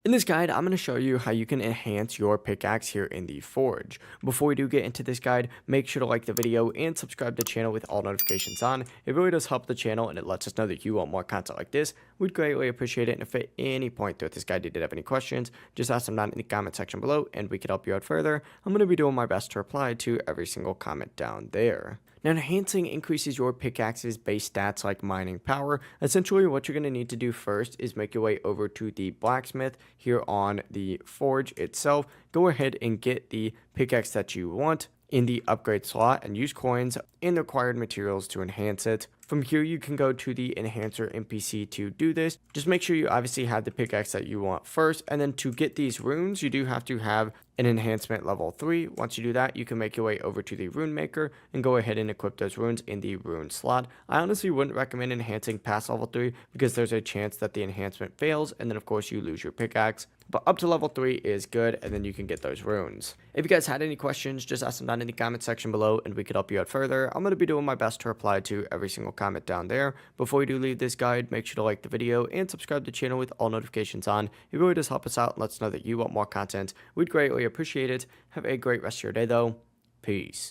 In this guide, I'm going to show you how you can enhance your pickaxe here in the Forge. Before we do get into this guide, make sure to like the video and subscribe to the channel with all notifications on. It really does help the channel and it lets us know that you want more content like this. We'd greatly appreciate it, and if at any point throughout this guide you did have any questions, just ask them down in the comment section below and we could help you out further. I'm going to be doing my best to reply to every single comment down there. Now, enhancing increases your pickaxe's base stats like mining power. Essentially, what you're going to need to do first is make your way over to the blacksmith here on the forge itself. Go ahead and get the pickaxe that you want in the upgrade slot and use coins and the required materials to enhance it. From here, you can go to the enhancer NPC to do this. Just make sure you obviously have the pickaxe that you want first, and then to get these runes, you do have to have an enhancement level 3. Once you do that, you can make your way over to the rune maker and go ahead and equip those runes in the rune slot. I honestly wouldn't recommend enhancing past level 3 because there's a chance that the enhancement fails and then of course you lose your pickaxe. But up to level 3 is good, and then you can get those runes. If you guys had any questions, just ask them down in the comment section below and we could help you out further. I'm going to be doing my best to reply to every single comment down there. Before you do leave this guide, make sure to like the video and subscribe to the channel with all notifications on. It really does help us out and lets us know that you want more content. We'd greatly appreciate it. Have a great rest of your day though. Peace.